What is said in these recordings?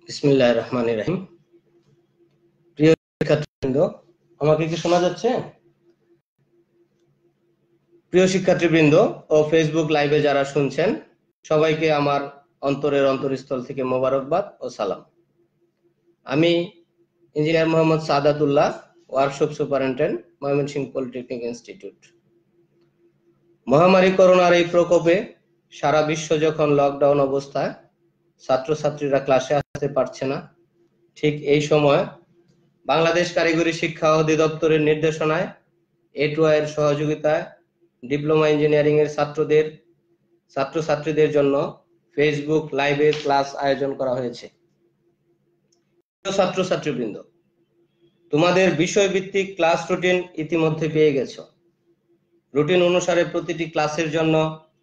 বিসমিল্লাহির রহমানির রহিম। প্রিয় শিক্ষার্থীবৃন্দ, আমাকে কি শোনা যাচ্ছে? প্রিয় শিক্ষার্থীবৃন্দ ও ফেসবুক লাইভে যারা শুনছেন, সবাইকে আমার অন্তরের অন্তরস্থল থেকে মোবারকবাদ ও সালাম। আমি engineer Mohammad Sadatullah, workshop superintendent, Mymensingh polytechnic institute. মহামারী করোনার এই প্রকোপে সারা বিশ্ব যখন লকডাউন অবস্থায়, ছাত্রছাত্রীরা ক্লাসে আসতে পারছে না, ঠিক এই সময় বাংলাদেশ কারিগরি শিক্ষা অধিদপ্তরের নির্দেশনায় A2I এর সহযোগিতায় ডিপ্লোমা ইঞ্জিনিয়ারিং এর ছাত্রছাত্রীদের জন্য ফেসবুক লাইভে ক্লাস আয়োজন করা হয়েছে। ছাত্রছাত্রীবৃন্দ, তোমাদের বিষয়ভিত্তিক ক্লাস রুটিন ইতিমধ্যে পেয়ে গেছো। রুটিন অনুসারে প্রতিটি ক্লাসের জন্য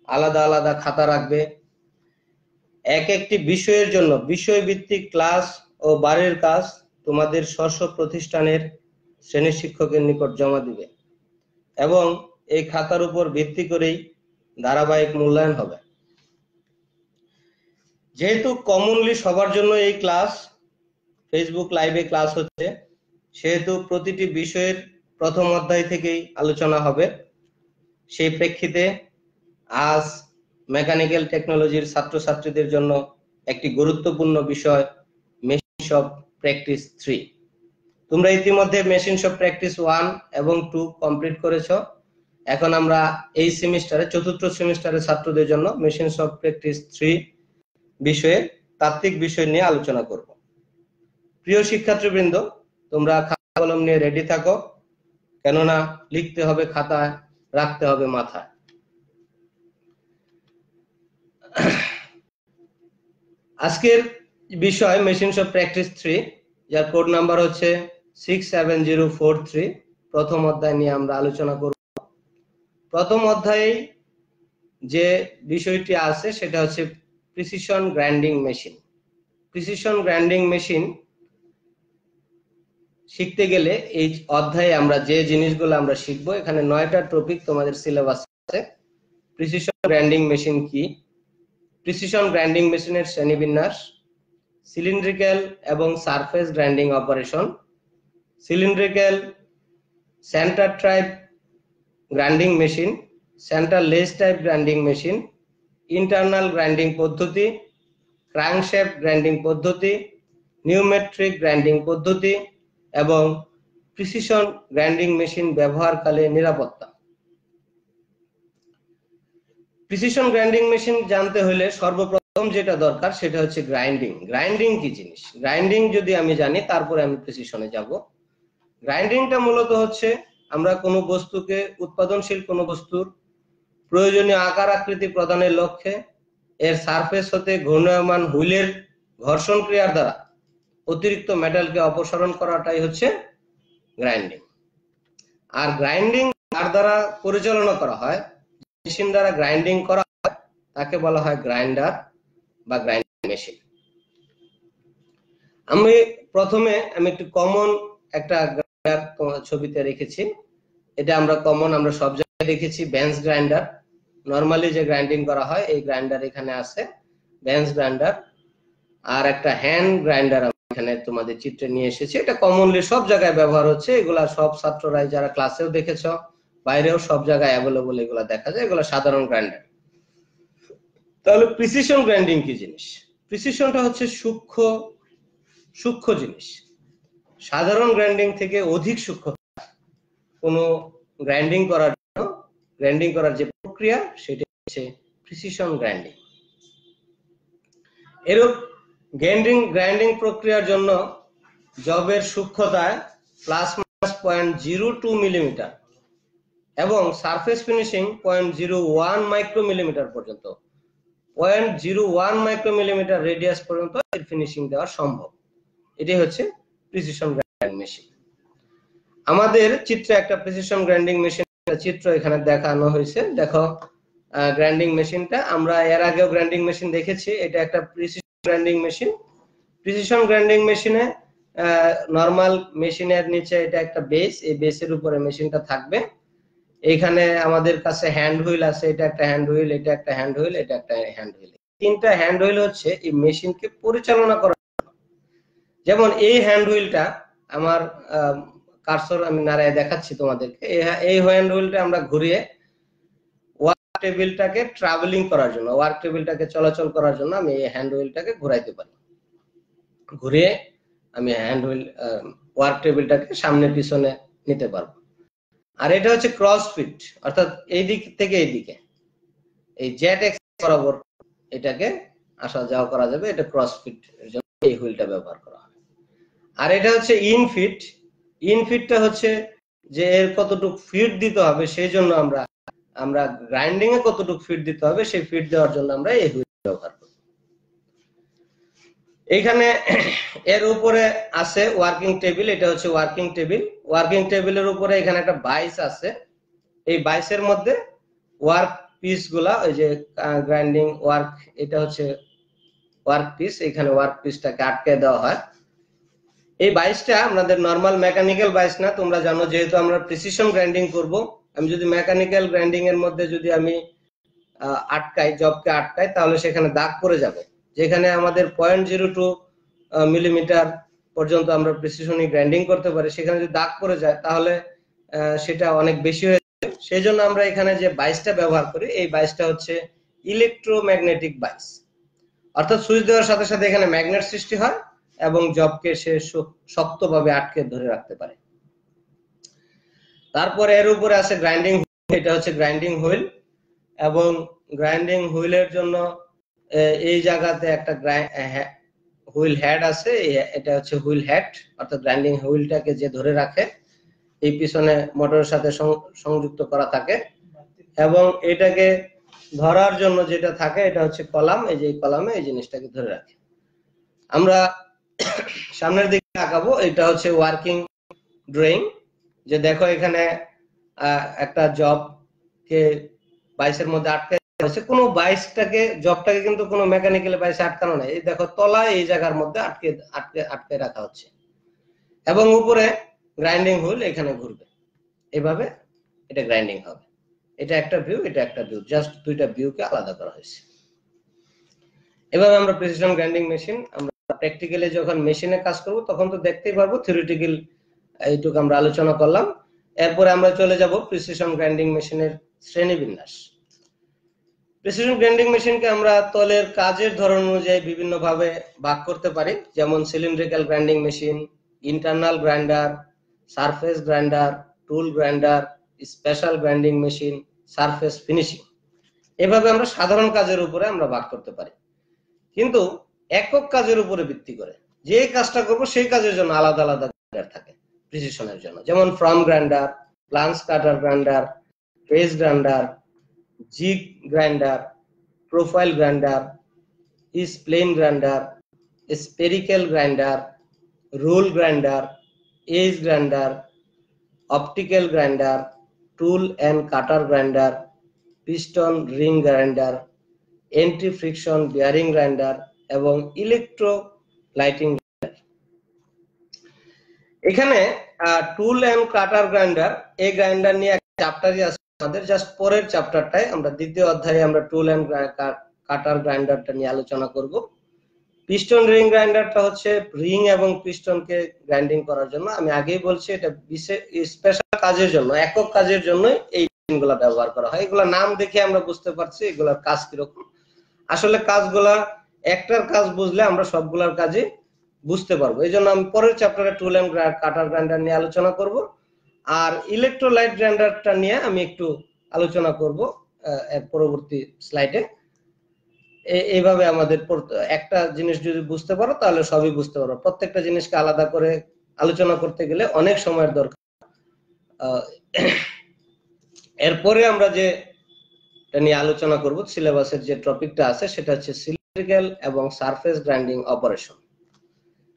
আলাদা আলাদা খাতা রাখবে। একটি বিষয়ের জন্য বিষয়ভিত্তিক ক্লাস ও বাড়ির কাজ তোমাদের স্ব প্রতিষ্ঠানের শ্রেণী শিক্ষকের নিকট জমা দিবে এবং এই খাতার উপর ভিত্তি করেই ধারাবাহিক মূল্যায়ন হবে। যেহেতু কমনলি সবার জন্য এই ক্লাস ফেসবুক লাইভে ক্লাস হচ্ছে, সেহেতু প্রতিটি বিষয়ের প্রথম অধ্যায় থেকেই আলোচনা হবে। সেই প্রেক্ষিতে আজ মেকানিক্যাল টেকনোলজির ছাত্রছাত্রীদের জন্য একটি গুরুত্বপূর্ণ বিষয় মেশিন শপ প্র্যাকটিস 3। তোমরা ইতিমধ্যে মেশিন শপ প্র্যাকটিস 1 এবং 2 কমপ্লিট করেছো। এখন আমরা এই সেমিস্টারে চতুর্থ সেমিস্টারের ছাত্রদের জন্য মেশিন শপ প্র্যাকটিস 3 বিষয়ে তাত্ত্বিক বিষয় নিয়ে আলোচনা করব। প্রিয় শিক্ষার্থীবৃন্দ, তোমরা খাতা কলম নিয়ে রেডি থাকো, কেননা লিখতে হবে খাতায়, রাখতে হবে মাথায়। আজকের বিষয় মেশিন শপ প্র্যাকটিস 3, যার কোড নাম্বার হচ্ছে 67043। প্রথম অধ্যায় নিয়ে আমরা আলোচনা করব। প্রথম অধ্যায়ে যে বিষয়টি আছে সেটা হচ্ছে precision grinding machine. Precision grinding machine শিখতে গেলে এই অধ্যায়ে আমরা যে জিনিসগুলো আমরা শিখবো, এখানে 9টা টপিক তোমাদের সিলেবাস আছে। প্রিসিশন গ্রাইন্ডিং মেশিন কি, প্রিসিশন গ্রাইন্ডিং মেশিনের শ্রেণীবিন্যাস, সিলিন্ড্রিক্যাল এবং surface grinding operation, cylindrical centre type grinding machine, centre less type grinding machine, internal grinding পদ্ধতি, ক্র্যাঙ্কশ্যাফট গ্রাইন্ডিং পদ্ধতি, নিউমেট্রিক গ্রাইন্ডিং পদ্ধতি এবং প্রিসিশন গ্রাইন্ডিং মেশিন ব্যবহারকালে নিরাপত্তা। প্রিসিশন গ্রাইন্ডিং মেশিন জানতে হলে সর্বপ্রথম যেটা দরকার সেটা হচ্ছে গ্রাইন্ডিং। গ্রাইন্ডিং কি জিনিস, গ্রাইন্ডিং যদি আমি জানি তারপরে আমি প্রিসিশনে যাব। গ্রাইন্ডিংটা মূলত হচ্ছে আমরা কোনো বস্তুকে, উৎপাদনশীল কোনো বস্তুর প্রয়োজনীয় আকার আকৃতি প্রদানের লক্ষ্যে এর সারফেস হতে ঘূর্ণায়মান হুইলের ঘর্ষণ ক্রিয়ার দ্বারা অতিরিক্ত মেটালকে অপসারণ করাটাই হচ্ছে গ্রাইন্ডিং। আর গ্রাইন্ডিং কার দ্বারা পরিচালনা করা হয়, মেশিন দ্বারা গ্রাইন্ডিং করা হয়, তাকে বলা হয় গ্রাইন্ডার বা গ্রাইন্ডিং মেশিন। প্রথমে আমি একটু কমন একটা গ্রাইন্ডার ছবিতে রেখেছি। এটা আমরা সব জায়গায় দেখেছি, বেঞ্চ গ্রাইন্ডার। নরমালি যে গ্রাইন্ডিং করা হয় এই গ্রাইন্ডার এখানে আছে, বেঞ্চ গ্রাইন্ডার। আর একটা হ্যান্ড গ্রাইন্ডার এখানে তোমাদের চিত্রে নিয়ে এসেছি। এটা কমনলি সব জায়গায় ব্যবহার হচ্ছে। এগুলা সব ছাত্ররাই যারা ক্লাসেও দেখেছো, বাইরেও সব জায়গায় অ্যাভেলেবল এগুলা দেখা যায়। এগুলা সাধারণ গ্রাইন্ডার। তাহলে প্রিসিশন গ্রাইন্ডিং কি জিনিস? প্রিসিশনটা হচ্ছে সূক্ষ্ম জিনিস। সাধারণ গ্রাইন্ডিং থেকে অধিক সূক্ষ্ম কোনো গ্রাইন্ডিং করার যে প্রক্রিয়া সেটা হচ্ছে প্রিসিশন গ্রাইন্ডিং। এরূপ গ্রাইন্ডিং প্রক্রিয়ার জন্য জবের সূক্ষ্মতায় +-0.02 মিলিমিটার এবং সারফেস ফিনিশিং 0.01 মাইক্রোমিলিমিটার পর্যন্ত, 0.01 মাইক্রোমিলিমিটার রেডিয়াস পর্যন্ত এর ফিনিশিং দেওয়া সম্ভব। এটাই হচ্ছে প্রিসিশন গ্রাইন্ডিং মেশিন। আমাদের চিত্রে একটা প্রিসিশন গ্রাইন্ডিং মেশিন চিত্র এখানে দেখানো হয়েছে। দেখো গ্রাইন্ডিং মেশিনটা, আমরা এর আগেও গ্রাইন্ডিং মেশিন দেখেছি। এটা একটা precision grinding machine. Precision grinding মেশিনে নরমাল মেশিনের নিচে এটা একটা বেস, এই বেসের উপরে মেশিনটা থাকবে। এখানে আমাদের কাছে হ্যান্ড হুইল আছে, এটা একটা হ্যান্ড হুইল, এটা একটা হ্যান্ড হুইল, এটা একটা হ্যান্ড হুইল। তিনটা হ্যান্ড হুইল হচ্ছে এই মেশিনকে পরিচালনা করার জন্য। যেমন এই হ্যান্ড হুইলটা আমার কার্সর আমি নাড়ায় দেখাচ্ছি তোমাদেরকে। এই হ্যান্ড হুইলটা আমরা ঘুরিয়ে ওয়ার্ক টেবিলটাকে ট্রাভেলিং করার জন্য, ওয়ার্ক টেবিলটাকে চলাচল করার জন্য আমি এই হ্যান্ড হুইলটাকে ঘুরাইতে পারি। ঘুরিয়ে আমি হ্যান্ড হুইল ওয়ার্ক টেবিলটাকে সামনে পিছনে নিতে পারবো। আর এটা হচ্ছে ক্রস ফিট, অর্থাৎ এই দিক থেকে এই দিকে এই জেড এক্স বরাবর এটাকে আসা যাওয়া করা যাবে। এটা ক্রস ফিট এর জন্য এই হুইলটা ব্যবহার করা হয়। আর এটা হচ্ছে ইনফিট। ইনফিটটা হচ্ছে যে এর কতটুকু ফিট দিতে হবে, সেই জন্য আমরা গ্রাইন্ডিং এ কতটুকু ফিট দিতে হবে সেই ফিট দেওয়ার জন্য আমরা এই হুইল ব্যবহার করি। এখানে এর উপরে আছে ওয়ার্কিং টেবিল, এটা হচ্ছে ওয়ার্কিং টেবিল। ওয়ার্কিং টেবিলের উপরে এখানে একটা বাইস আছে। এই বাইসের মধ্যে ওয়ার্ক পিস গুলা, ওই যে গ্রাইন্ডিং ওয়ার্ক, এটা হচ্ছে ওয়ার্ক পিস, এখানে ওয়ার্ক পিসটাকে আটকে দেওয়া হয়। এই বাইসটা আমাদের নরমাল মেকানিক্যাল বাইস না, তোমরা জানো যেহেতু আমরা প্রিসিশন গ্রাইন্ডিং করব। আমি যদি মেকানিক্যাল গ্রাইন্ডিং এর মধ্যে যদি আমি আটকাই, জবকে আটকাই, তাহলে সেখানে দাগ পড়ে যাবে। যেখানে আমাদের 0.02 মিলিমিটার পর্যন্ত আমরা প্রিসিশনে গ্রাইন্ডিং করতে পারি, সেখানে যদি দাগ পড়ে যায় তাহলে সেটা অনেক বেশি হয়ে যায়। সেই জন্য আমরা এখানে যে বাইসটা ব্যবহার করি, এই বাইসটা হচ্ছে ইলেকট্রোম্যাগনেটিক বাইস, অর্থাৎ সুইচ দেওয়ার সাথে সাথে এখানে ম্যাগনেট সৃষ্টি হয় এবং জবকে সে শক্তভাবে আটকে ধরে রাখতে পারে। তারপরে এর উপরে আছে গ্রাইন্ডিং হুইল, এটা হচ্ছে গ্রাইন্ডিং হুইল। এবং গ্রাইন্ডিং হুইলের জন্য এই জায়গাতে একটা হুইল হেড আছে, এটা হচ্ছে হুইল হেড, অর্থাৎ গ্রাইন্ডিং হুইলটাকে যে ধরে রাখে, এই পিছনে মোটরের সাথে সংযুক্ত করা থাকে। এবং এটাকে ধরার জন্য যেটা থাকে এটা হচ্ছে কলাম, এই যে কলামে এই জিনিসটাকে ধরে রাখে। আমরা সামনের দিকে তাকাবো, এটা হচ্ছে ওয়ার্কিং ড্রয়িং। যে দেখো এখানে একটা জবকে বাইসের মধ্যে আটকে হয়েছে, কোনো বাইসটাকে জবটাকে কিন্তু কোনো মেকানিক্যাল বাইসে আটকানো নাই। এই দেখো তলায় এই জায়গার মধ্যে আটকে আটকে আটকে রাখা হচ্ছে এবং উপরে গ্রাইন্ডিং হুইল এখানে ঘুরবে, এভাবে এটা গ্রাইন্ডিং হবে। এটা একটা ভিউ, এটা একটা ভিউ, জাস্ট দুইটা ভিউকে আলাদা করা হয়েছে। এভাবে আমরা প্রিসিশন গ্রাইন্ডিং মেশিন, আমরা প্র্যাকটিক্যালি যখন মেশিনে কাজ করব তখন তো দেখতেই পারবো, থিওরিটিক্যাল এইটুকু আমরা আলোচনা করলাম। এরপরে আমরা চলে যাব প্রিসিশন গ্রাইন্ডিং মেশিনের শ্রেণীবিন্যাস। প্রিসিশন গ্রাইন্ডিং মেশিনকে আমরা তলের কাজের ধরন অনুযায়ী বিভিন্ন ভাবে ভাগ করতে পারি, যেমন cylindrical grinding machine, internal grinder, surface grinder, tool grinder, special grinding machine, surface finishing. এভাবে আমরা সাধারণ কাজের উপরে আমরা ভাগ করতে পারি। কিন্তু একক কাজের উপরে ভিত্তি করে যে কাজটা করব সেই কাজের জন্য আলাদা আলাদা গ্রাইন্ডার থাকে প্রিসিশনের জন্য, যেমন form grinder, plunge cutter grinder, face grinder, jig grinder, profile grinder, spline grinder, spherical grinder, roll grinder, edge grinder, optical grinder, tool and cutter grinder, piston ring grinder, anti friction bearing grinder এবং electrolytic grinder. এখানে tool and cutter grinder, এই grinder নিয়ে একটা চ্যাপ্টারই আছে আমাদের, just পরের চ্যাপ্টারটায় আমরা দ্বিতীয় অধ্যায়ে আমরা টুল এন্ড কাটার গ্রাইন্ডারটা নিয়ে আলোচনা করব। পিস্টন রিং গ্রাইন্ডারটা হচ্ছে রিং এবং পিস্টনকে গ্রাইন্ডিং করার জন্য। আমি আগেই বলছি এটা স্পেশাল কাজের জন্য, একক কাজের জন্য এই মেশিনগুলো ব্যবহার করা হয়। এগুলা নাম দেখে আমরা বুঝতে পারছি এগুলার কাজ কিরকম। আসলে কাজগুলা একটার কাজ বুঝলে আমরা সবগুলার কাজই বুঝতে পারবো। এই জন্য আমি পরের চ্যাপ্টারে টুল এন্ড কাটার গ্রাইন্ডার নিয়ে আলোচনা করব। আর ইলেকট্রোলাইট গ্রাইন্ডারটা নিয়ে আমি একটু আলোচনা করব এর পরবর্তী স্লাইডে। এইভাবে আমাদের একটা জিনিস যদি বুঝতে পারো তাহলে সবই বুঝতে পারো। প্রত্যেকটা জিনিসকে আলাদা করে আলোচনা করতে গেলে অনেক সময়ের দরকার। এরপরে আমরা যে নিয়ে আলোচনা করব, সিলেবাসের যে টপিকটা আছে সেটা হচ্ছে সিলিন্ড্রিক্যাল এবং সারফেস গ্রাইন্ডিং অপারেশন।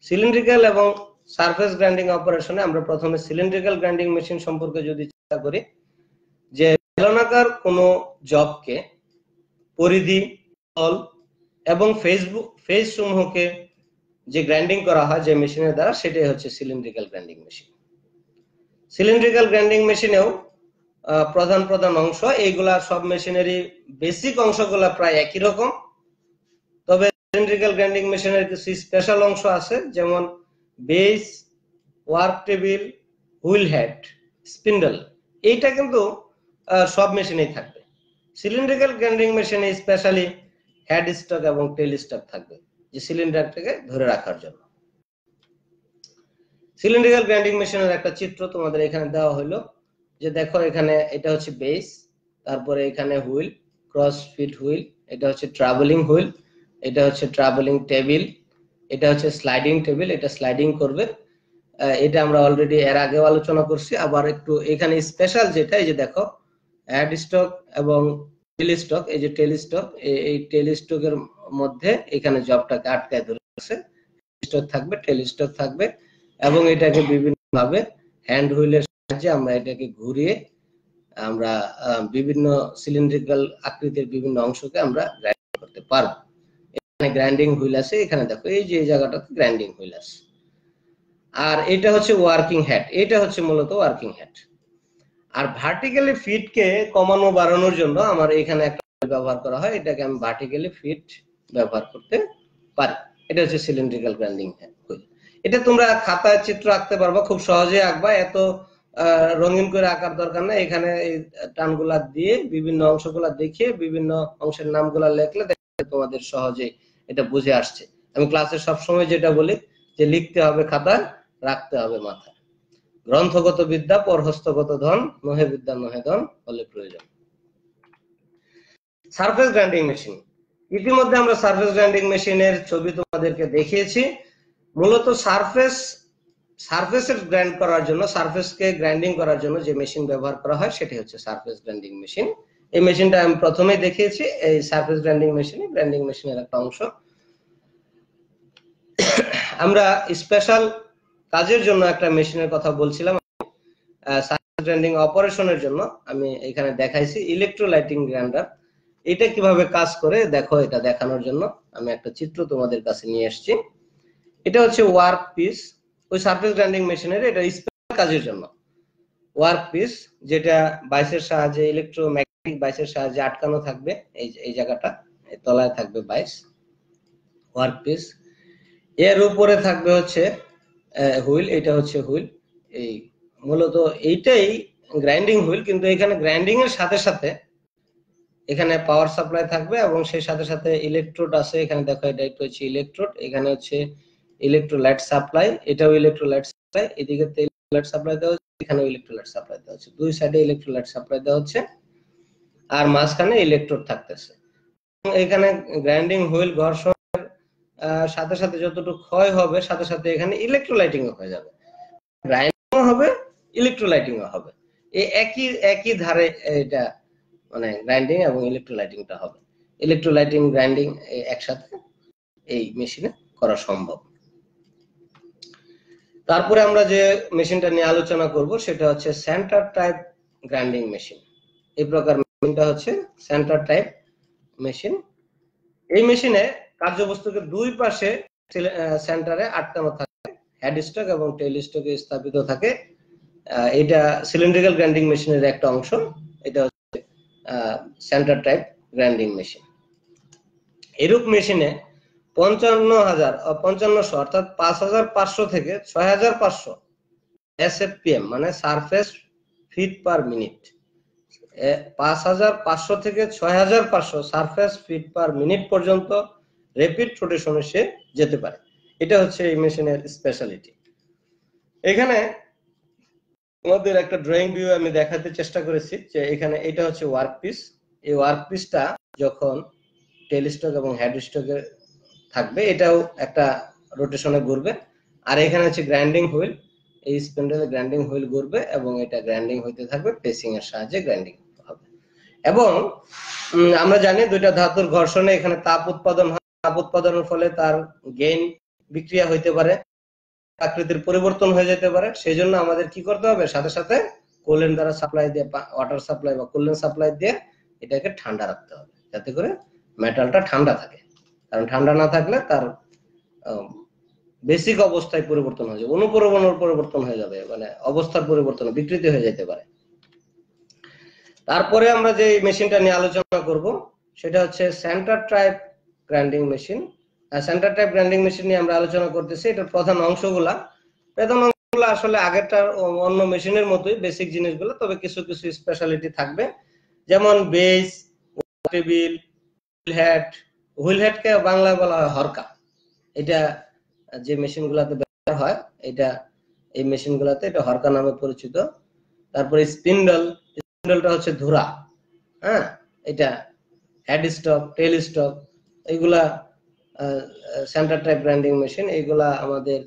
সিলিন্ড্রিক্যাল এবং সারফেস গ্রাইন্ডিং অপারেশনে আমরা প্রথমে সিলিন্ড্রিক্যাল গ্রাইন্ডিং মেশিন সম্পর্কে যদি চিন্তা করি, যে বেলনাকার কোনো জবকে পরিধি, তল এবং ফেজ সমূহকে যে গ্রাইন্ডিং করা হয় যে মেশিনের দ্বারা, সেটাই হচ্ছে cylindrical grinding machine. Cylindrical grinding মেশিনেও প্রধান প্রধান অংশ, এইগুলা সব মেশিনেরই বেসিক অংশগুলা প্রায় একই রকম। তবে সিলিন্ড্রিক্যাল গ্রাইন্ডিং মেশিনের কিছু স্পেশাল অংশ আছে, যেমন base, work table, wheel head, spindle, এইটা কিন্তু সব মেশিনেই থাকবে। সিলিন্ড্রিক্যাল গ্রাইন্ডিং মেশিনে স্পেশালি হেড স্টক এবং টেল স্টক থাকবে, যে সিলিন্ডারটাকে ধরে রাখার জন্য। সিলিন্ড্রিক্যাল গ্রাইন্ডিং মেশিনের একটা চিত্র তোমাদের এখানে দেওয়া হলো, যে দেখো এখানে এটা হচ্ছে বেস, তারপরে এখানে হুইল, ক্রস ফিট হুইল, এটা হচ্ছে ট্রাভেলিং হুইল, এটা হচ্ছে ট্রাভেলিং টেবিল, এটা হচ্ছে স্লাইডিং টেবিল, এটা স্লাইডিং করবে। এটা আমরা অলরেডি এর আগেও আলোচনা করছি। আবার একটু এখানে স্পেশাল যেটা, এই যে দেখো হেড স্টক এবং টেল স্টক, এই যে টেল স্টক, এই টেল স্টকের মধ্যে এখানে জবটাকে আটকায় ধরেছে, স্টক থাকবে, টেল স্টক থাকবে, এবং এটাকে বিভিন্ন ভাবে হ্যান্ড হুইলের সাহায্যে আমরা এটাকে ঘুরিয়ে আমরা বিভিন্ন সিলিন্ড্রিক্যাল আকৃতির বিভিন্ন অংশকে আমরা গ্রাইন্ড করতে পারবো। এখানে গ্রাইন্ডিং হুইল আছে, এখানে দেখো এই যে এই জায়গাটাতে গ্রাইন্ডিং হুইল আছে। আর এটা হচ্ছে ওয়ার্কিং হেড, এটা হচ্ছে মূলত ওয়ার্কিং হেড। আর ভার্টিক্যালি ফিটকে কমানো বাড়ানোর জন্য আমার এখানে একটা ব্যবহার করা হয়, এটাকে আমি ভার্টিক্যালি ফিট ব্যবহার করতে পারি। এটা হচ্ছে সিলিন্ড্রিক্যাল গ্রাইন্ডিং হুইল। এটা তোমরা খাতায় চিত্র আঁকতে পারবা, খুব সহজে আঁকবা, এত রঙিন করে আঁকার দরকার নাই। এখানে এই টানগুলা দিয়ে বিভিন্ন অংশগুলা দেখিয়ে বিভিন্ন অংশের নামগুলা লিখলে তোমাদের সহজে এটা বুঝে আসছে। আমি ক্লাসে সবসময় যেটা বলি যে লিখতে হবে খাতায়, রাখতে হবে মাথায়। গ্রন্থগত বিদ্যা পর হস্তগত ধন, নহে বিদ্যা নহে ধন হলে প্রয়োজন। সারফেস গ্রাইন্ডিং মেশিন, ইতিমধ্যে আমরা সারফেস গ্রাইন্ডিং মেশিনের ছবি তোমাদেরকে দেখিয়েছি। মূলত সারফেসের গ্রাইন্ড করার জন্য, সারফেসকে গ্রাইন্ডিং করার জন্য যে মেশিন ব্যবহার করা হয় সেটি হচ্ছে সারফেস গ্রাইন্ডিং মেশিন। এই মেশিনটা আমি প্রথমেই দেখিয়েছি, এই সারফেস গ্রাইন্ডিং মেশিনের একটা অংশ। আমরা স্পেশাল কাজের জন্য একটা মেশিনের কথা বলছিলাম, সারফেস গ্রাইন্ডিং অপারেশনের জন্য আমি এখানে দেখাইছি ইলেকট্রোলাইটিং গ্রাইন্ডার। এটা কিভাবে কাজ করে দেখো, এটা দেখানোর জন্য আমি একটা চিত্র তোমাদের কাছে নিয়ে এসেছি। এটা হচ্ছে ওয়ার্ক পিস, ওই সারফেস গ্রাইন্ডিং মেশিনের এটা স্পেশাল কাজের জন্য ওয়ার্ক পিস, যেটা বাইসের সাহায্যে, ইলেকট্রোম্যাগনেটিক বাইসের সাহায্যে আটকানো থাকবে, এই জায়গাটা তলায় থাকবে বাইস, ওয়ার্ক পিস। এর উপরে থাকবে হচ্ছে হুইল, এটা হচ্ছে হুইল। এই মূলত এইটাই গ্রাইন্ডিং হুইল, কিন্তু এখানে গ্রাইন্ডিং এর সাথে সাথে এখানে পাওয়ার সাপ্লাই থাকবে এবং সেই সাথে সাথে ইলেকট্রোড আছে। এখানে দেখো এটা হচ্ছে ইলেকট্রোড, এখানে হচ্ছে ইলেকট্রোলাইট সাপ্লাই, এটাও ইলেকট্রোলাইট সাপ্লাই, এদিকে ইলেকট্রোলাইট সাপ্লাই দেওয়া হচ্ছে, এখানেও ইলেকট্রোলাইট সাপ্লাই দেওয়া হচ্ছে, দুই সাইডে ইলেকট্রোলাইট সাপ্লাই দেওয়া হচ্ছে, আর মাঝখানে ইলেকট্রোড থাকতেছে। এখানে গ্রাইন্ডিং হুইল ঘর্ষণের সাথে সাথে যতটুকু ক্ষয় হবে, সাথে সাথে এখানে ইলেকট্রোলাইটিং হয়ে যাবে, গ্রাইন্ডিং হবে, ইলেকট্রোলাইটিং হবে, এই একই ধারে এটা মানে গ্রাইন্ডিং এবং ইলেকট্রোলাইটিংটা হবে। ইলেকট্রোলাইটিং গ্রাইন্ডিং একসাথে এই মেশিনে করা সম্ভব। তারপরে আমরা যে মেশিনটা নিয়ে আলোচনা করব সেটা হচ্ছে সেন্টার টাইপ গ্রাইন্ডিং মেশিন। এই প্রকার মেশিনটা হচ্ছে সেন্টার টাইপ মেশিন। এই মেশিনে কার্যবস্তুকে দুই পাশে সেন্টারে আটকানো থাকে, হেড স্টক এবং টেল স্টকে স্থাপিত থাকে। এটা সিলিন্ড্রিক্যাল গ্রাইন্ডিং মেশিনের একটা অংশ। এটা হচ্ছে সেন্টার টাইপ গ্রাইন্ডিং মেশিন। এরূপ মেশিনে 5500 অর্থাৎ 5500 থেকে 6500 SFPM মানে সারফেস ফিট পার মিনিট, 5500 থেকে 6500 সারফেস ফিট পার মিনিট পর্যন্ত র্যাপিড রোটেশনে সে যেতে পারে। এটা হচ্ছে এই মেশিনের স্পেশালিটি। এখানে তোমাদের একটা ড্রয়িং ভিউ আমি দেখাতে চেষ্টা করেছি, যে এখানে এটা হচ্ছে ওয়ার্ক পিস। এই ওয়ার্ক পিসটা যখন টেল স্টক এবং হেড স্টকে থাকবে, এটাও একটা রোটেশনে ঘুরবে, আর এখানে হচ্ছে গ্রাইন্ডিং হুইল, এই স্পিন্ডলে গ্রাইন্ডিং হুইল ঘুরবে এবং এটা গ্রাইন্ডিং হইতে থাকবে, প্রেসিং এর সাহায্যে গ্রাইন্ডিং হবে। এবং আমরা জানি দুইটা ধাতুর ঘর্ষণে এখানে তাপ উৎপাদন হয়, তাপ উৎপাদনের ফলে তার গেইন বিক্রিয়া হইতে পারে, আকৃতির পরিবর্তন হয়ে যেতে পারে। সেই জন্য আমাদের কি করতে হবে, সাথে সাথে কুলেন্ট দ্বারা সাপ্লাই দিয়ে, ওয়াটার সাপ্লাই বা কুলেন্ট সাপ্লাই দিয়ে এটাকে ঠান্ডা রাখতে হবে, যাতে করে মেটালটা ঠান্ডা থাকে। কারণ ঠান্ডা না থাকলে তার বেসিক অবস্থায় পরিবর্তন হয়ে যাবে, অনুপরমাণুর পরিবর্তন হয়ে যাবে, মানে অবস্থার পরিবর্তন, বিকৃতি হয়ে যেতে পারে। তারপরে আমরা যে মেশিনটা নিয়ে আলোচনা করব সেটা হচ্ছে centre type grinding machine. Centre type grinding machine নিয়ে আমরা আলোচনা করতেছি। এটার প্রধান অংশগুলো আসলে আগেরটার অন্য মেশিনের মতোই বেসিক জিনিসগুলো, তবে কিছু কিছু স্পেশালিটি থাকবে, যেমন বেস, টেবিল, হুইল হেডকে বাংলায় বলা হয় হরকা। এটা যে মেশিনগুলোতে ব্যবহার হয়, এই মেশিনগুলোতে এটা হরকা নামে পরিচিত। তারপরে স্পিন্ডলটা হচ্ছে ধুরা, হ্যাঁ, এটা হেড স্টক, টেল স্টক, এগুলা সেন্টার টাইপ গ্রাইন্ডিং মেশিন। এগুলা আমাদের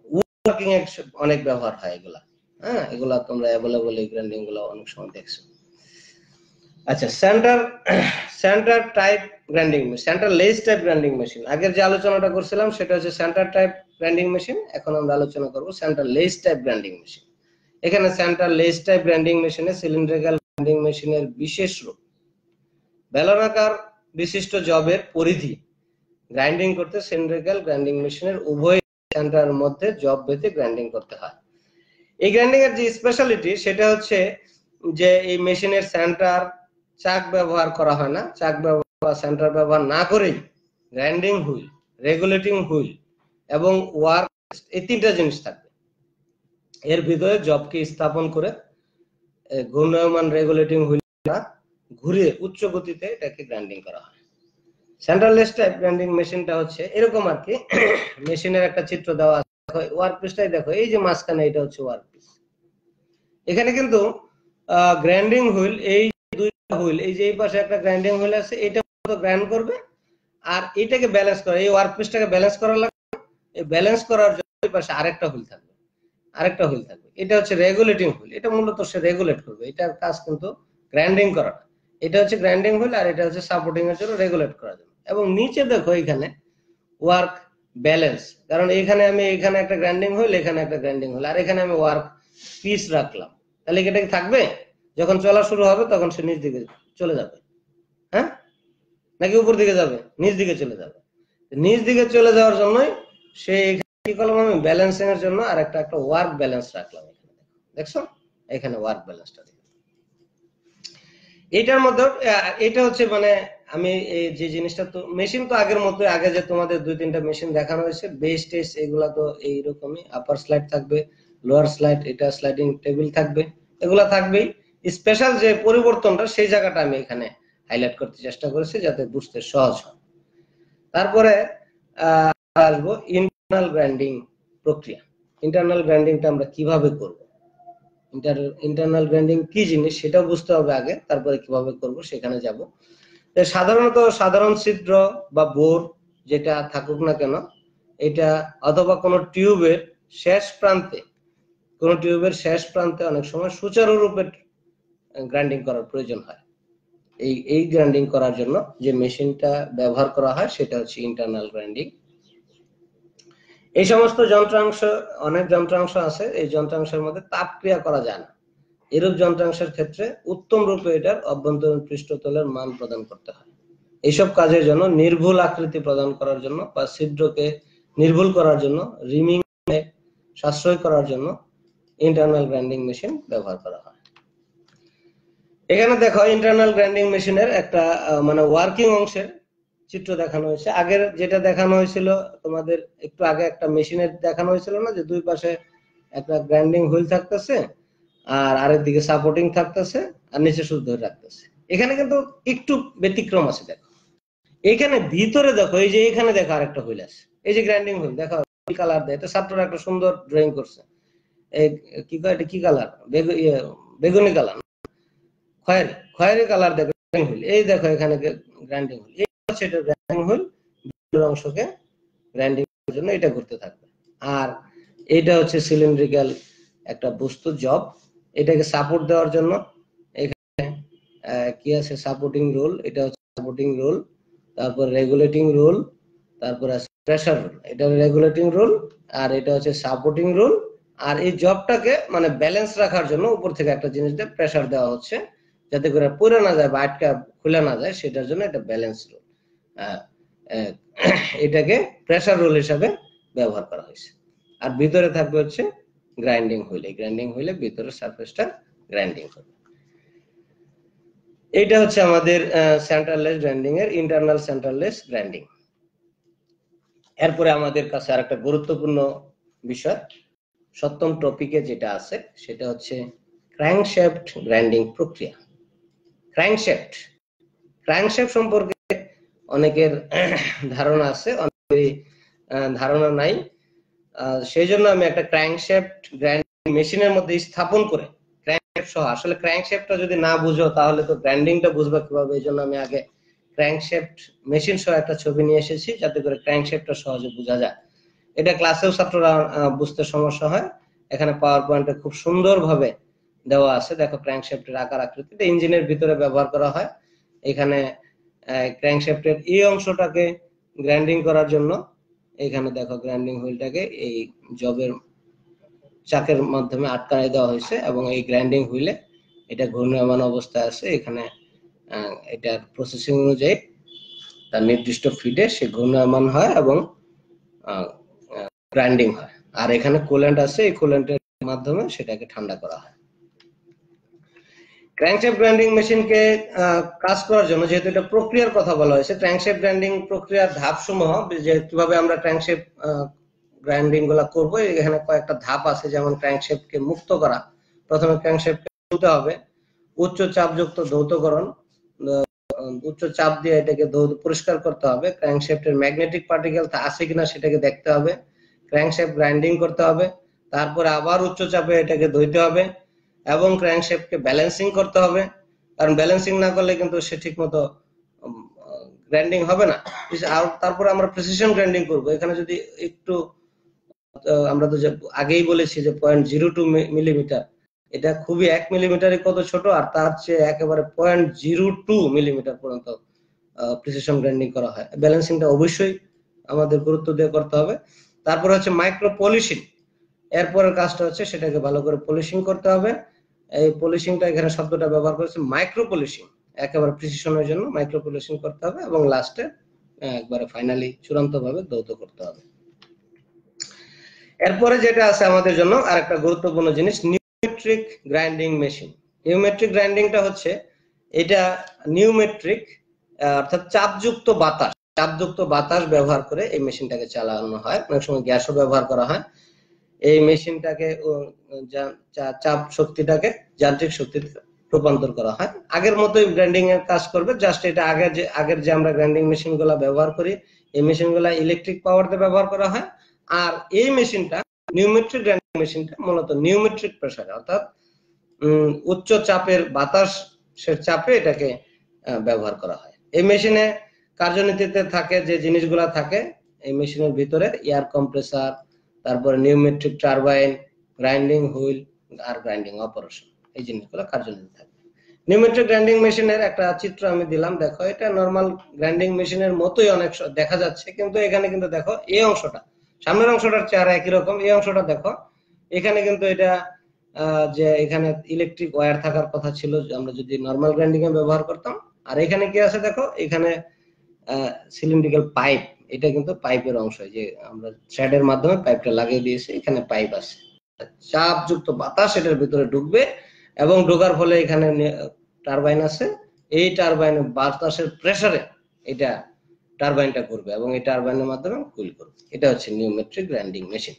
ওয়ার্কিং এ অনেক ব্যবহার হয় এগুলা, হ্যাঁ, এগুলা তোমরা অ্যাভেলেবল এই গ্রাইন্ডিং গুলো অনেক সময় দেখছো। আচ্ছা, centre type grinding machine, centre less type grinding machine. আগের যে আলোচনাটা করছিলাম সেটা হচ্ছে সেন্টার টাইপ গ্রাইন্ডিং মেশিন, এখন আমরা আলোচনা করব centre less type grinding machine. এখানে সেন্টার লেস টাইপ গ্রাইন্ডিং মেশিনে সিলিন্ড্রিক্যাল গ্রাইন্ডিং মেশিনের বিশেষ রূপ, বেলনাকার বিশিষ্ট জবের পরিধি গ্রাইন্ডিং করতে সিলিন্ড্রিক্যাল গ্রাইন্ডিং মেশিনের উভয় সেন্টার মধ্যে জব বেঁধে গ্রাইন্ডিং করতে হয়। এই গ্রাইন্ডিং এর যে স্পেশালিটি সেটা হচ্ছে যে এই মেশিনের সেন্টার চাক ব্যবহার করা হয় না, চাক ব্যবহার সেন্টার ব্যবহার না করেই গ্রাইন্ডিং হুইল, রেগুলেটিং হুইল এবং ওয়ার্ক, এই তিনটা জিনিস থাকবে। এর ভিতরে জবকে স্থাপন করে ঘূর্ণায়মান রেগুলেটিং হুইল ঘুরিয়ে উচ্চ গতিতে এটাকে গ্রাইন্ডিং করা হয়। সেন্টারলেস টাইপ গ্রাইন্ডিং মেশিনটা হচ্ছে এরকম আর কি। মেশিনের একটা চিত্র দেওয়া আছে, ওয়ার্ক পিসটাই দেখো, এই যে মাঝখানে এটা হচ্ছে ওয়ার্ক পিস। এখানে কিন্তু গ্রাইন্ডিং হুইল, এই দুইটা হুইল, এই যে এই পাশে একটা গ্রাইন্ডিং হুইল আছে, এটা গ্রাইন্ড করবে আর এটাকে ব্যালেন্স করে, এই ওয়ার্ক পিসটাকে ব্যালেন্স করা লাগবে। এই ব্যালেন্স করার জন্য এই পাশে আরেকটা হুইল থাকবে, এটা হচ্ছে রেগুলেটিং হুইল। এটা মূলত সে রেগুলেট করবে, এটার কাজ কিন্তু গ্রাইন্ডিং করা। এটা হচ্ছে গ্রাইন্ডিং হুইল আর এটা হচ্ছে সাপোর্টিং এর জন্য, রেগুলেট করার জন্য। এবং নিচে দেখো এখানে ওয়ার্ক ব্যালেন্স, কারণ এখানে একটা গ্রাইন্ডিং হুইল, এখানে একটা গ্রাইন্ডিং হুইল, আর এখানে আমি ওয়ার্ক পিস রাখলাম। তাহলে এটা কি থাকবে? যখন চলা শুরু হবে তখন সে নিচ দিকে চলে যাবে, হ্যাঁ, নাকি উপর দিকে যাবে? নিচ দিকে চলে যাবে। নিচ দিকে চলে যাওয়ার জন্যই সে কি করলাম, আমি ব্যালেন্সিং এর জন্য আর একটা ওয়ার্ক ব্যালেন্স রাখলাম এখানে। দেখছো এখানে ওয়ার্ক ব্যালেন্সটা, এটার মধ্যে এটা হচ্ছে মানে আমি এই যে জিনিসটা, তো মেশিন তো আগের মতো, আগে যে তোমাদের 2-3টা মেশিন দেখানো হয়েছে, বেস টেস্ট, এগুলা তো এইরকমই, আপার স্লাইড থাকবে, লোয়ার স্লাইড, এটা স্লাইডিং টেবিল থাকবে, এগুলা থাকবেই। স্পেশাল যে পরিবর্তনটা সেই জায়গাটা আমি এখানে হাইলাইট করতে চেষ্টা করেছি যাতে বুঝতে সহজ হয়। তারপরে আসবো ইন্টারনাল গ্রাইন্ডিং প্রক্রিয়া। ইন্টারনাল গ্রাইন্ডিংটা আমরা কিভাবে করব, ইন্টারনাল গ্রাইন্ডিং কি জিনিস সেটাও বুঝতে হবে আগে, তারপরে কিভাবে করব সেখানে যাব। সাধারণত সাধারণ ছিদ্র বা বোর যেটা থাকুক না কেন, এটা অথবা কোনো টিউবের শেষ প্রান্তে অনেক সময় সুচারুরূপে গ্রাইন্ডিং করার প্রয়োজন হয়। এই গ্রাইন্ডিং করার জন্য যে মেশিনটা ব্যবহার করা হয় সেটা হচ্ছে ইন্টারনাল গ্রাইন্ডিং। এই সমস্ত যন্ত্রাংশ, অনেক যন্ত্রাংশ আছে, এই যন্ত্রাংশের মধ্যে তাপক্রিয়া করা যায় না। এরূপ যন্ত্রাংশের ক্ষেত্রে উত্তম রূপে এটার অভ্যন্তরীণ পৃষ্ঠতলের মান প্রদান করতে হয়। এইসব কাজের জন্য নির্ভুল আকৃতি প্রদান করার জন্য বা ছিদ্রকে নির্ভুল করার জন্য, রিমিং সাশ্রয় করার জন্য ইন্টারনাল গ্রাইন্ডিং মেশিন ব্যবহার করা হয়। এখানে দেখো ইন্টারনাল গ্রাইন্ডিং মেশিনের একটা মানে ওয়ার্কিং অংশের চিত্র দেখানো হয়েছে। আগের যেটা দেখানো হয়েছিল তোমাদের একটু আগে, একটা মেশিনের দেখানো হয়েছিল না, যে দুই পাশে একটা গ্রাইন্ডিং হুইল থাকতেছে আর আরেক দিকে সাপোর্টিং থাকতেছে আর নিচে শুধু ধরে রাখতেছে। এখানে কিন্তু একটু ব্যতিক্রম আছে। দেখো এখানে ভিতরে দেখো, এই যে এখানে দেখো আরেকটা হুইল আছে, এই যে গ্রাইন্ডিং হুইল, দেখো কালার দেয়, এটা ছাত্ররা একটা সুন্দর ড্রয়িং করছে। কি কয়, এটা কি কালার? বেগুনি কালার, খয়েরি কালার। দেখো হুইল, এই দেখো এখানে গ্রাইন্ডিং হুইল, এই হচ্ছে এটা গ্রাইন্ডিং হুইল, ভিতরের অংশকে গ্রাইন্ডিং এর জন্য এটা করতে থাকবে। আর এটা হচ্ছে সিলিন্ড্রিক্যাল একটা বস্তু জব, এটাকে সাপোর্ট দেওয়ার জন্য এখানে কি আছে, সাপোর্টিং রোল, এটা হচ্ছে সাপোর্টিং রোল, তারপর রেগুলেটিং রোল, তারপর আছে প্রেসার রোল। এটা রেগুলেটিং রোল আর এটা হচ্ছে সাপোর্টিং রোল। আর এই জবটাকে মানে ব্যালেন্স রাখার জন্য উপর থেকে একটা জিনিস দিয়ে প্রেসার দেওয়া হচ্ছে যাতে করে পড়ে না যায় বা আটকা খুলে না যায়, সেটার জন্য এটা ব্যালেন্স রোল, এটাকে প্রেসার রোল হিসাবে ব্যবহার করা হয়েছে। আর ভিতরে থাকবে হচ্ছে গ্রাইন্ডিং হুইল, এই গ্রাইন্ডিং হুইলের ভিতরের সারফেসটা গ্রাইন্ডিং করবে। এটা হচ্ছে আমাদের সেন্টারলেস গ্রাইন্ডিং এর ইন্টারনাল সেন্টারলেস গ্রাইন্ডিং। এরপরে আমাদের কাছে আরেকটা গুরুত্বপূর্ণ বিষয় 7ম টপিকে যেটা আছে সেটা হচ্ছে ক্র্যাঙ্কশ্যাফট গ্রাইন্ডিং প্রক্রিয়া। ক্র্যাঙ্কশ্যাফট সম্পর্কে অনেকের ধারণা আছে, অনেকেরই ধারণা নাই। সেই জন্য আমি একটা ক্র্যাঙ্কশ্যাফট গ্রাইন্ডিং মেশিনের মধ্যে স্থাপন করে ক্র্যাঙ্কশ্যাফট সহ, আসলে ক্র্যাঙ্কশ্যাফটটা যদি না বুঝো তাহলে তো গ্রাইন্ডিংটা বুঝবা কিভাবে, এই জন্য আমি আগে ক্র্যাঙ্কশ্যাফট মেশিন সহ একটা ছবি নিয়ে এসেছি যাতে করে ক্র্যাঙ্কশ্যাফটটা সহজে বোঝা যায়। এটা ক্লাসেও ছাত্ররা বুঝতে সমস্যা হয়, এখানে পাওয়ার পয়েন্টে খুব সুন্দরভাবে দেওয়া আছে। দেখো ক্র্যাঙ্কশ্যাফটের আকার আকৃতি, এটা ইঞ্জিনের ভিতরে ব্যবহার করা হয়। এখানে ক্র্যাঙ্কশ্যাফটের এই অংশটাকে গ্রাইন্ডিং করার জন্য এখানে দেখো গ্রাইন্ডিং হুইলটাকে এই জবের চাকের মাধ্যমে আটকায় দেওয়া হয়েছে এবং এই গ্রাইন্ডিং হুইলে এটা ঘূর্ণায়মান অবস্থায় আছে। এখানে এটার প্রসেসিং অনুযায়ী তার নির্দিষ্ট ফিডে সে ঘূর্ণায়মান হয় এবং গ্রাইন্ডিং হয়। আর এখানে কুলেন্ট আছে, এই কুলেন্টের মাধ্যমে সেটাকে ঠান্ডা করা হয়। ক্র্যাঙ্কশ্যাফট গ্রাইন্ডিং মেশিনকে কাজ করার জন্য, যেহেতু এটা প্রক্রিয়ার কথা বলা হয়েছে, ক্র্যাঙ্কশ্যাফট গ্রাইন্ডিং প্রক্রিয়ার ধাপসমূহ, যে কিভাবে আমরা ক্র্যাঙ্কশ্যাফট গ্রাইন্ডিং গুলা করবো, এখানে কয়েকটা ধাপ আছে। যেমন ক্র্যাঙ্কশ্যাফটকে মুক্ত করা, প্রথমে ক্র্যাঙ্কশ্যাফটকে তুলতে হবে, উচ্চ চাপযুক্ত ধৌতকরণ, উচ্চ চাপ দিয়ে এটাকে পরিষ্কার করতে হবে, ক্র্যাঙ্কশ্যাফটের ম্যাগনেটিক পার্টিকেল আছে কিনা সেটাকে দেখতে হবে, ক্র্যাঙ্কশ্যাফট গ্রাইন্ডিং করতে হবে, তারপরে আবার উচ্চ চাপে এটাকে ধুইতে হবে এবং ক্র্যাঙ্কশ্যাফটকে ব্যালেন্সিং করতে হবে, কারণ ব্যালেন্সিং না করলে কিন্তু সে ঠিক মতো গ্রাইন্ডিং হবে না। আর তারপরে আমরা প্রিসিশন গ্রাইন্ডিং করব। এখানে যদি একটু, আমরা তো আগেই বলেছি যে 0.02 মিলিমিটার, এটা খুবই 1 মিলিমিটারই কত ছোট, আর তার চেয়ে একেবারে 0.02 মিলিমিটার পর্যন্ত প্রিসিশন গ্রাইন্ডিং করা হয়। ব্যালেন্সিংটা অবশ্যই আমাদের গুরুত্ব দিয়ে করতে হবে। তারপর হচ্ছে মাইক্রো পলিশিং, এরপরের কাজটা হচ্ছে সেটাকে ভালো করে পলিশিং করতে হবে। এই পলিশিংটা এখানে শব্দটা ব্যবহার করেছে মাইক্রো পলিশিং, একেবারে প্রিসিশনের জন্য মাইক্রো পলিশিং করতে হবে এবং লাস্টে একবারে ফাইনালি চূড়ান্তভাবে ধৌত করতে হবে। এরপরে যেটা আছে আমাদের জন্য আরেকটা গুরুত্বপূর্ণ জিনিস, নিউমেট্রিক গ্রাইন্ডিং মেশিন। নিউমেট্রিক গ্রাইন্ডিংটা হচ্ছে এটা নিউমেট্রিক, অর্থাৎ চাপযুক্ত বাতাস ব্যবহার করে এই মেশিনটাকে চালানো হয়। অনেক সময় গ্যাসও ব্যবহার করা হয়। এই মেশিনটাকে চাপ শক্তিটাকে যান্ত্রিক শক্তিতে রূপান্তর করা হয়। আগের মতোই গ্রাইন্ডিং এর কাজ করবে, জাস্ট এটা আগের যে আমরা গ্রাইন্ডিং মেশিন গুলা ব্যবহার করি, এই মেশিন গুলা ইলেকট্রিক পাওয়ার দিয়ে ব্যবহার করা হয়। আর এই মেশিনটা, নিউমেট্রিক গ্রাইন্ডিং মেশিনটা মূলত নিউমেট্রিক প্রেসারে, অর্থাৎ উচ্চ চাপের বাতাসের চাপে এটাকে ব্যবহার করা হয়। এই মেশিনে কার্যনীতিতে থাকে যে জিনিসগুলা থাকে এই মেশিনের ভিতরে, এয়ার কম্প্রেসার, তারপরে নিউমেট্রিক টারবাইন, গ্রাইন্ডিং হুইল আর গ্রাইন্ডিং অপারেশন, এই জিনিসগুলো কার্যনীতি থাকে। নিউমেট্রিক গ্রাইন্ডিং মেশিনের একটা চিত্র আমি দিলাম, দেখো এটা নরমাল গ্রাইন্ডিং মেশিনের মতোই অনেক দেখা যাচ্ছে, কিন্তু এখানে কিন্তু দেখো এই অংশটা, সামনের অংশটার চেহারা একই রকম, এই অংশটা দেখো এখানে কিন্তু এটা যে এখানে ইলেকট্রিক ওয়্যার থাকার কথা ছিল আমরা যদি নরমাল গ্রাইন্ডিং এ ব্যবহার করতাম। আর এখানে কি আছে দেখো, এখানে সিলিন্ড্রিক্যাল পাইপ, এটা কিন্তু পাইপের অংশ, যে আমরা থ্রেডের মাধ্যমে পাইপটা লাগিয়ে দিয়েছি, এখানে পাইপ আছে, চাপযুক্ত বাতাস এটার ভিতরে ঢুকবে এবং ঢোকার ফলে এখানে টারবাইন আছে, এই টারবাইনের বাতাসের প্রেসারে এটা টারবাইনটা ঘুরবে এবং এই টারবাইনের মাধ্যমে কুল করবে। এটা হচ্ছে নিউমেট্রিক গ্রাইন্ডিং মেশিন।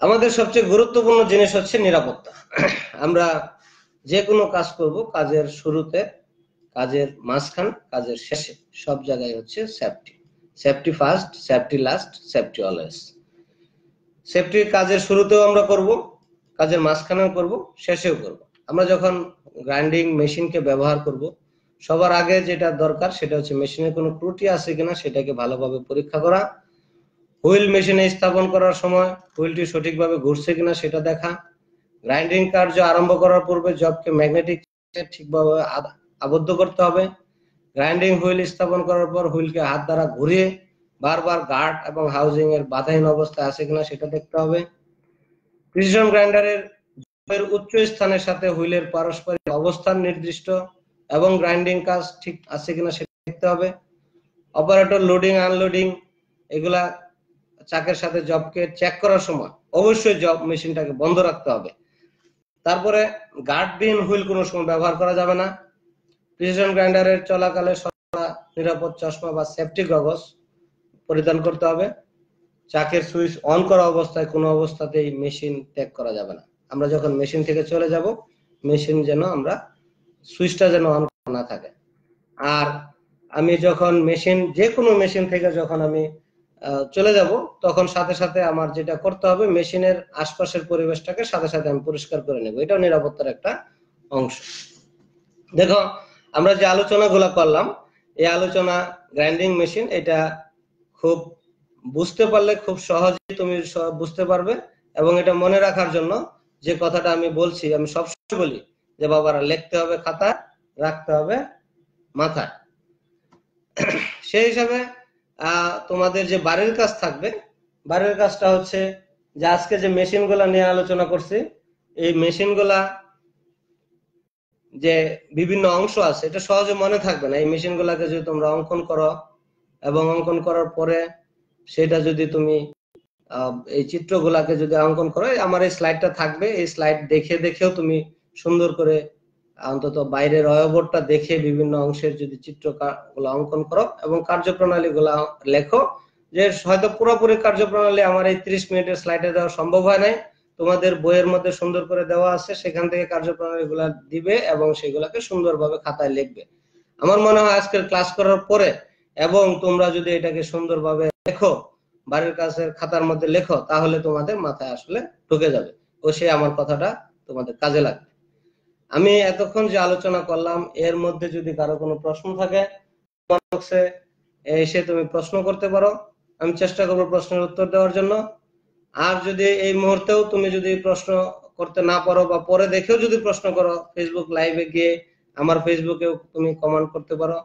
আমাদের সবচেয়ে গুরুত্বপূর্ণ জিনিস হচ্ছে নিরাপত্তা। আমরা যে কোনো কাজ করব, কাজের শুরুতে, কাজের মাঝখান, কাজের শেষে, সব জায়গায় হচ্ছে safety. Safety first, safety last, safety always. Safety কাজের শুরুতেও আমরা করব, কাজের মাঝখানেও করব, শেষেও করব। আমরা যখন গ্রাইন্ডিং মেশিনকে ব্যবহার করব, সবার আগে যেটা দরকার সেটা হচ্ছে মেশিনে কোনো ত্রুটি আছে কিনা সেটাকে ভালোভাবে পরীক্ষা করা। হুইল মেশিনে স্থাপন করার সময় হুইলটি সঠিকভাবে ঘুরছে কিনা সেটা দেখা। গ্রাইন্ডিং কার্য আরম্ভ করার পূর্বে জবকে ম্যাগনেটিক ঠিকভাবে আবদ্ধ করতে হবে। গ্রাইন্ডিং হুইল স্থাপন করার পর হুইলকে হাত দ্বারা ঘুরিয়ে বারবার গার্ড এবং হাউজিং এর বাধাহীন অবস্থায় আছে কিনা সেটা দেখতে হবে। প্রিসিশন গ্রাইন্ডারের উচ্চ স্থানের সাথে হুইলের পারস্পরিক অবস্থান নির্দিষ্ট এবং গ্রাইন্ডিং কাজ ঠিক আছে কিনা সেটা দেখতে হবে। অপারেটর লোডিং আনলোডিং এগুলা চাকের সাথে জবকে চেক করার সময় অবশ্যই জব মেশিনটাকে বন্ধ রাখতে হবে। তারপরে গার্ডবিহীন হুইল কোনো সময় ব্যবহার করা যাবে না। প্রিসিশন গ্রাইন্ডারের চলাকালে সর্বদা নিরাপদ চশমা বা সেফটি গগলস পরিধান করতে হবে। চাকের সুইচ অন করা অবস্থায় কোনো অবস্থাতেই মেশিন ত্যাগ করা যাবে না। আমরা যখন মেশিন থেকে চলে যাব, মেশিন যেন আমরা সুইচটা যেন অন না থাকে। আর আমি যখন যে কোনো মেশিন থেকে যখন আমি চলে যাব, তখন সাথে সাথে আমার যেটা করতে হবে, মেশিনের আশপাশের পরিবেশটাকে সাথে সাথে আমি পরিষ্কার করে নেব। এটাও নিরাপত্তার একটা অংশ। দেখো, আমরা যে আলোচনাগুলো করলাম, এই আলোচনা গ্রাইন্ডিং মেশিন, এটা খুব বুঝতে পারলে খুব সহজেই তুমি বুঝতে পারবে। এবং এটা মনে রাখার জন্য যে কথাটা আমি বলছি, আমি সবসময় বলি যে বাবারা, লিখতে হবে খাতায়, রাখতে হবে মাথায়। সেই হিসাবে তোমাদের যে বাড়ির কাজ থাকবে, বাড়ির কাজটা হচ্ছে যে আজকে যে মেশিনগুলা নিয়ে আলোচনা করছি, এই মেশিনগুলা যে বিভিন্ন অংশ আছে, এটা সহজে মনে থাকবে না। এই মেশিনগুলাকে যদি তোমরা অঙ্কন করো, এবং অঙ্কন করার পরে সেটা যদি তুমি এই চিত্রগুলাকে যদি অঙ্কন করো, আমার এই স্লাইডটা থাকবে, এই স্লাইড দেখে দেখেও তুমি সুন্দর করে অন্তত বাইরের অয়বরটা দেখে বিভিন্ন অংশের যদি চিত্রগুলো অঙ্কন করো এবং কার্যপ্রণালী গুলা লেখো। যে হয়তো পুরোপুরি কার্যপ্রণালী আমার এই 30 মিনিটের স্লাইডে দেওয়া সম্ভব হয় নাই, তোমাদের বইয়ের মধ্যে সুন্দর করে দেওয়া আছে, সেখান থেকে কার্যপ্রণালী গুলা দিবে এবং সেগুলাকে সুন্দরভাবে খাতায় লিখবে। আমার মনে হয় আজকের ক্লাস করার পরে এবং তোমরা যদি এটাকে সুন্দরভাবে লেখো, বাড়ির কাছের খাতার মধ্যে লেখো, তাহলে তোমাদের মাথায় আসলে ঢুকে যাবে ও সে আমার কথাটা তোমাদের কাজে লাগবে। আমি এতক্ষণ যে আলোচনা করলাম, এর মধ্যে যদি কারো কোনো প্রশ্ন থাকে, এসে তুমি প্রশ্ন করতে পারো, আমি চেষ্টা করবো প্রশ্নের উত্তর দেওয়ার জন্য। আর যদি এই মুহূর্তেও তুমি যদি প্রশ্ন করতে না পারো বা পরে দেখেও যদি প্রশ্ন করো, ফেসবুক লাইভে গিয়ে আমার ফেসবুকেও তুমি কমেন্ট করতে পারো,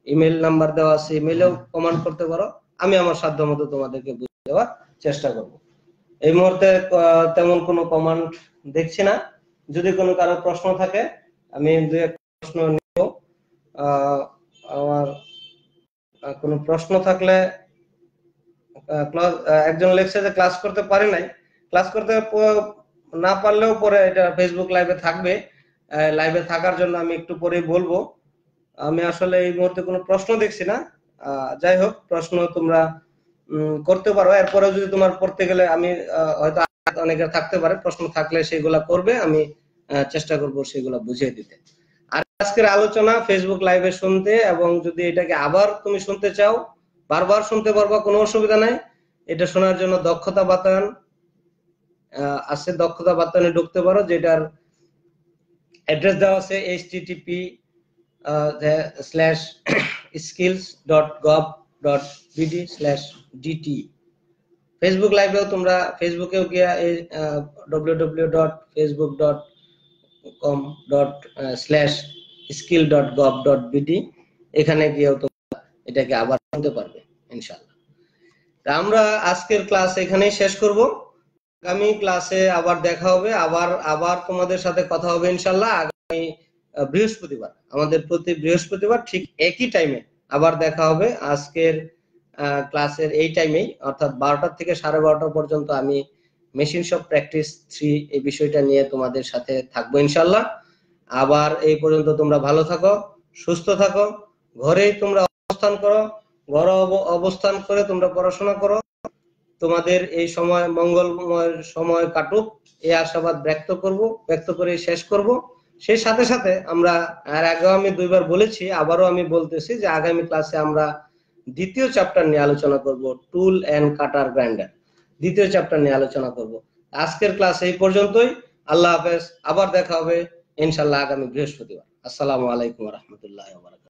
ইমেল নাম্বার দেওয়া আছে, ইমেলেও কমেন্ট করতে পারো। আমি আমার সাধ্যমতো তোমাদেরকে বুঝিয়ে দেওয়ার চেষ্টা করব। এই মুহূর্তে তেমন কোনো কমেন্ট দেখছি না। যদি কোনো কারো প্রশ্ন থাকে, আমি দু একটা প্রশ্ন নিব। আমার কোনো প্রশ্ন থাকলে, একজন লেখছে যে ক্লাস করতে পারি নাই, ক্লাস করতে না পারলেও পরে এটা ফেসবুক লাইভে থাকবে। লাইভে থাকার জন্য আমি একটু পরেই বলবো। আমি আসলে এই মুহূর্তে কোনো প্রশ্ন দেখছি না। যাই হোক, প্রশ্ন তোমরা করতে পারো। এরপরে যদি তোমার পড়তে গেলে আমি হয়তো অনেকের থাকতে পারে, প্রশ্ন থাকলে সেগুলা করবে, আমি চেষ্টা করব সেগুলা বুঝিয়ে দিতে। আর আজকের আলোচনা ফেসবুক লাইভে শুনতে, এবং যদি এটাকে আবার তুমি শুনতে চাও, বারবার শুনতে পারবা, কোনো অসুবিধা নাই। এটা শোনার জন্য দক্ষতা বাতায়ন আছে, দক্ষতা বাতায়নে ঢুকতে পারো, যেটার অ্যাড্রেস দেওয়া আছে http://skills.gov.bd/dt। ফেসবুক লাইভেও তোমরা ফেসবুকেও গিয়া এই www.facebook.com/skill.gov.bd এখানে গিয়েও তোমরা এটাকে আবার শুনতে পারবে ইনশাআল্লাহ। তা আমরা আজকের ক্লাস এখানেই শেষ করব। আগামী ক্লাসে আবার দেখা হবে, আবার তোমাদের সাথে কথা হবে ইনশাআল্লাহ আগামী বৃহস্পতিবার। আমাদের প্রতি বৃহস্পতিবার ঠিক একই টাইমে আবার দেখা হবে। আজকের ক্লাসের এই টাইমেই, অর্থাৎ 12টা থেকে 12:30 পর্যন্ত আমি মেশিন শপ প্র্যাকটিস 3 এই বিষয়টা নিয়ে তোমাদের সাথে থাকবো ইনশাআল্লাহ। আবার এই পর্যন্ত তোমরা ভালো থাকো, সুস্থ থাকো, ঘরেই তোমরা অবস্থান করো, ঘরে অবস্থান করে তোমরা পড়াশোনা করো। তোমাদের এই সময় মঙ্গলময় সময় কাটুক, এই আশাবাদ ব্যক্ত করে শেষ করব। সেই সাথে সাথে আমরা আর আগেও আমি 2বার বলেছি, আবারও আমি বলতেছি যে আগামী ক্লাসে আমরা দ্বিতীয় চ্যাপ্টার নিয়ে আলোচনা করব, টুল এন্ড কাটার গ্রাইন্ডার। দ্বিতীয় চ্যাপ্টার নিয়ে আলোচনা করব। আজকের ক্লাস এই পর্যন্তই। আল্লাহ হাফেজ। আবার দেখা হবে ইনশাআল্লাহ আগামী বৃহস্পতিবার। আসসালামু আলাইকুম ওয়া রাহমাতুল্লাহি ওয়া বারাকাতুহু।